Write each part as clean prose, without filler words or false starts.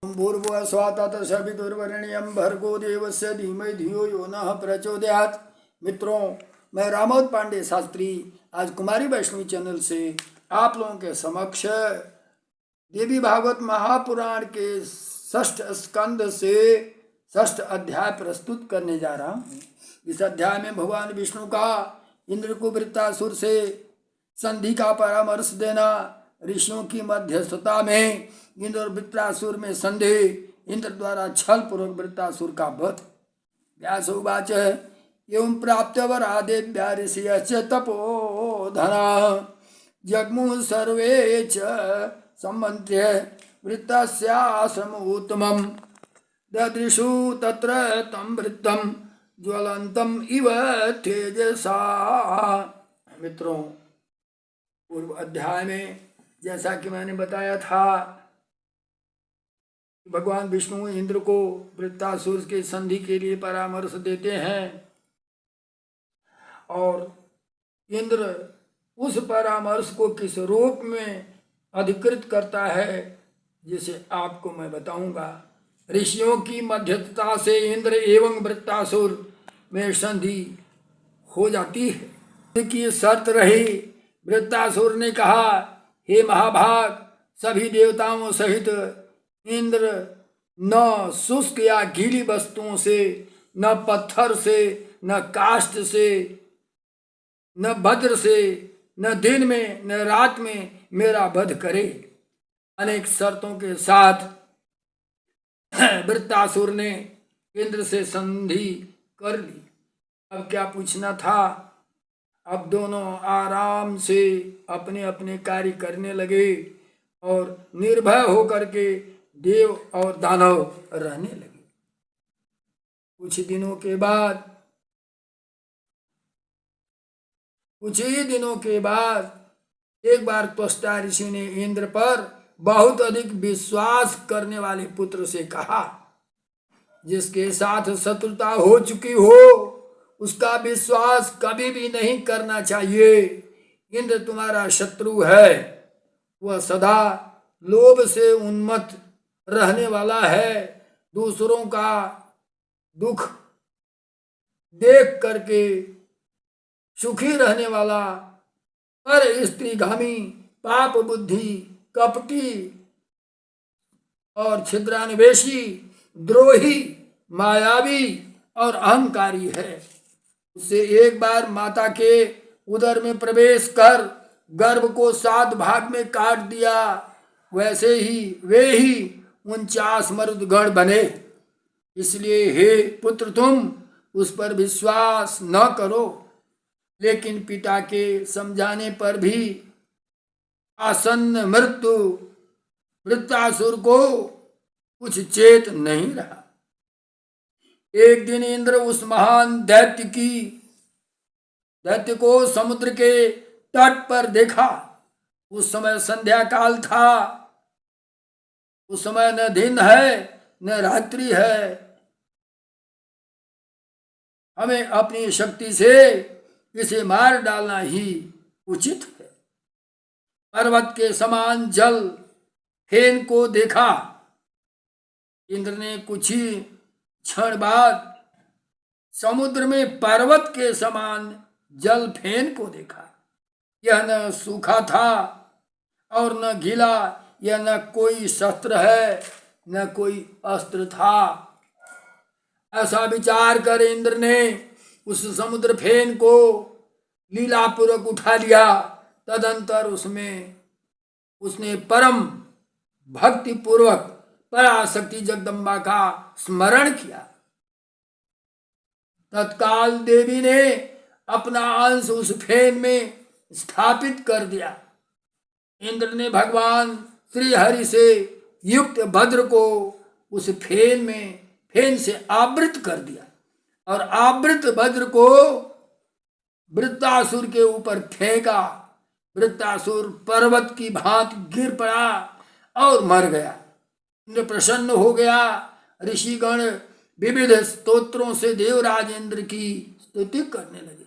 भूर्भुवः स्वः तत्सवितुर्वरेण्यं भर्गो देवस्य धीमहि धियो यो नः प्रचोदयात्। मित्रों, मैं रामोद पांडे शास्त्री आज कुमारी वैष्णवी चैनल से आप लोगों के समक्ष देवी भागवत महापुराण के षष्ठ स्कंद से षष्ठ अध्याय प्रस्तुत करने जा रहा हूँ। इस अध्याय में भगवान विष्णु का इंद्र को वृत्तासुर से संधि का परामर्श देना, ऋषियों की मध्यस्थता में इंद्र और वृत्तासुर में संधि, इंद्र द्वारा छल पूर्वक वृत्तासुर का वध। व्यास उवाच एवं प्राप्त वरादेव्या ऋषयश्च तपोधना जग्मुः सर्वे च सम्मन्त्र्य वृत्तस्याश्रमोत्तमम् ददृशु तत्र तं वृत्तं ज्वलन्तम् इव तेजसा। मित्रों, पूर्व अध्याय में जैसा कि मैंने बताया था, भगवान विष्णु इंद्र को वृत्तासुर के संधि के लिए परामर्श देते हैं और इंद्र उस परामर्श को किस रूप में अधिकृत करता है जिसे आपको मैं बताऊंगा। ऋषियों की मध्यस्थता से इंद्र एवं वृत्तासुर में संधि हो जाती है कि शर्त रही। वृत्तासुर ने कहा, हे महाभाग, सभी देवताओं सहित इंद्र न शुष्क या गीली वस्तुओं से, न पत्थर से, न काष्ठ से, न वज्र से, न दिन में न रात में मेरा वध करे। अनेक शर्तों के साथ वृत्तासुर ने इंद्र से संधि कर ली। अब क्या पूछना था? अब दोनों आराम से अपने अपने कार्य करने लगे और निर्भय होकर के देव और दानव रहने लगे। कुछ ही दिनों के बाद एक बार त्वष्टा ऋषि ने इंद्र पर बहुत अधिक विश्वास करने वाले पुत्र से कहा, जिसके साथ शत्रुता हो चुकी हो उसका विश्वास कभी भी नहीं करना चाहिए। इंद्र तुम्हारा शत्रु है, वह सदा लोभ से उन्मत्त रहने वाला है, दूसरों का दुख देख करके सुखी रहने वाला, पर स्त्रीगामी, पाप बुद्धि, कपटी और छिद्रान्वेषी, द्रोही, मायावी और अहंकारी है। उससे एक बार माता के उदर में प्रवेश कर गर्भ को 7 भाग में काट दिया, वैसे ही वे ही 49 मरुदगण बने। इसलिए हे पुत्र, तुम उस पर विश्वास न करो। लेकिन पिता के समझाने पर भी आसन्न मृत्यु वृत्तासुर को कुछ चेत नहीं रहा। एक दिन इंद्र उस महान दैत्य को समुद्र के तट पर देखा। उस समय संध्या काल था। उस समय न दिन है न रात्रि है। हमें अपनी शक्ति से इसे मार डालना ही उचित है। पर्वत के समान जल फेन को देखा। इंद्र ने कुछ ही क्षण बाद समुद्र में पर्वत के समान जल फेन को देखा। यह न सूखा था और न गीला, यह न कोई शस्त्र है न कोई अस्त्र था। ऐसा विचार कर इंद्र ने उस समुद्र फेन को लीलापूर्वक उठा लिया। तदंतर उसने परम भक्ति पूर्वक पराशक्ति जगदम्बा का स्मरण किया। तत्काल देवी ने अपना अंश उस फेन में स्थापित कर दिया। इंद्र ने भगवान श्री हरि से युक्त वज्र को उस फेन से आवृत कर दिया और आवृत वज्र को वृत्तासुर के ऊपर फेंका। वृत्तासुर पर्वत की भांति गिर पड़ा और मर गया। इंद्र प्रसन्न हो गया। ऋषिगण विविध स्तोत्रों से देवराज इंद्र की स्तुति करने लगे।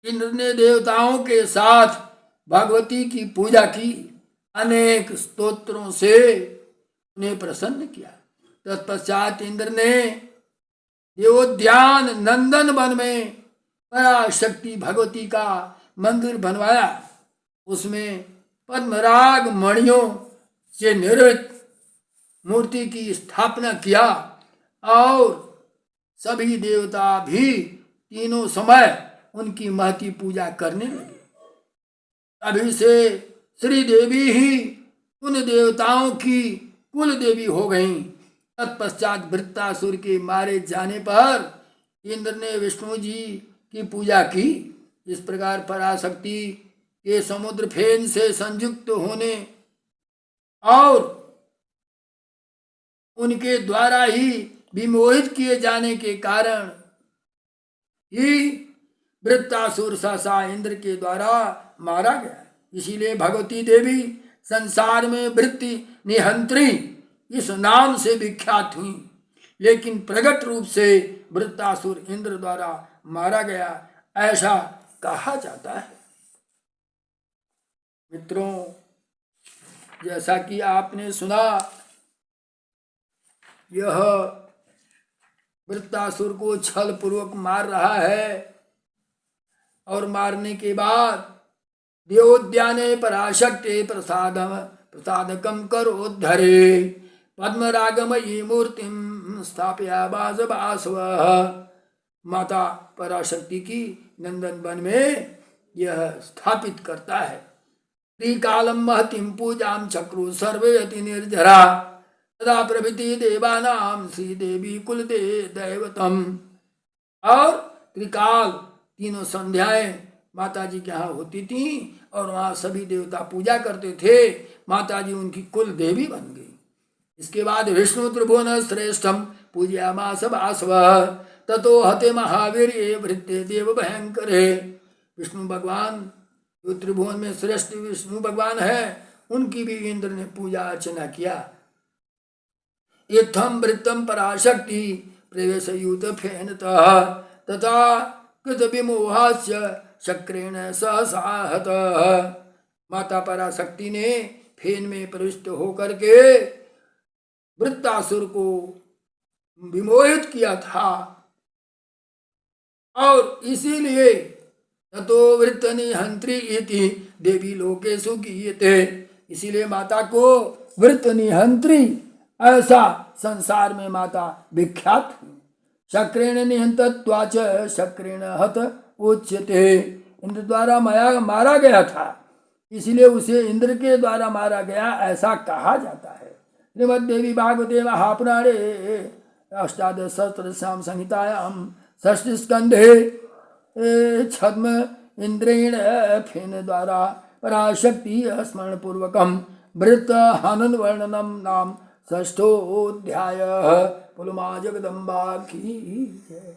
इंद्र ने देवताओं के साथ भगवती की पूजा की। अनेक स्तोत्रों से उन्हें प्रसन्न किया। तत्पश्चात इंद्र ने देवोद्यान नंदन वन में पराशक्ति भगवती का मंदिर बनवाया। उसमें पद्मराग मणियों से निर्मित मूर्ति की स्थापना किया और सभी देवता भी तीनों समय उनकी महती पूजा करने लगे। अभी से श्री देवी ही उन देवताओं की कुल देवी हो गईं। तत्पश्चात वृत्तासुर के मारे जाने पर इंद्र ने विष्णु जी की पूजा की। इस प्रकार पराशक्ति के समुद्र फेन से संयुक्त होने और उनके द्वारा ही विमोहित किए जाने के कारण ही वृत्तासुर सहसा इंद्र के द्वारा मारा गया। इसीलिए भगवती देवी संसार में वृत्ति निहंत्री इस नाम से विख्यात हुई, लेकिन प्रकट रूप से वृत्तासुर इंद्र द्वारा मारा गया, ऐसा कहा जाता है। मित्रों, जैसा कि आपने सुना, यह वृत्तासुर को छल पूर्वक मार रहा है और मारने के बाद देवोद्याने पराशक्ति प्रसादकम करोद्धरे पद्मरागमयी मूर्तिम स्थापया वासव। माता पराशक्ति की नंदन वन में यह स्थापित करता है। त्रिकालम महतिम पूजाम चक्रु सर्वे अति निर्जरा तदा प्रभृति देवानाम श्री देवी कुल दैवतम। और त्रिकाल तीनों संध्याएं माता जी के यहाँ होती थी और वहाँ सभी देवता पूजा करते थे। माता जी उनकी कुल देवी बन गई। इसके बाद विष्णु त्रिभुवन श्रेष्ठम पूजयामास वासव ततो हते महावीर वृत्ते देव भयंकर। विष्णु भगवान जो त्रिभुवन में श्रेष्ठ विष्णु भगवान है, उनकी भी इंद्र ने पूजा अर्चना किया। इत्थम वृत्तम पराशक्ति प्रवेशयूत फेनतः तथा कृत विमोहास्य शक्रेण सहसाहत। माता पराशक्ति ने फेन में प्रविष्ट होकर के वृत्तासुर को विमोहित किया था और इसीलिए ततो वृत्तनिहंत्री इति देवी लोकेषु गीयते। इसीलिए माता को वृत्तनिहंत्री ऐसा संसार में माता विख्यात हुई। शक्रेण निहंतत्वाच शक्रेण हत उच्यते। इंद्र द्वारा मारा गया था, इसलिए उसे इंद्र के द्वारा मारा गया ऐसा कहा जाता है। श्रीमद्देवी भागवते महापुराणे अष्टादश सहस्रशाम संहितायाम षष्ठ स्कंधे छद्म इंद्रेण फेन द्वारा पराशक्ति स्मरण पूर्वकम वृत्त हनन वर्णनम नाम षष्ठोऽध्यायः। पुलमा जगदम्बा की जय।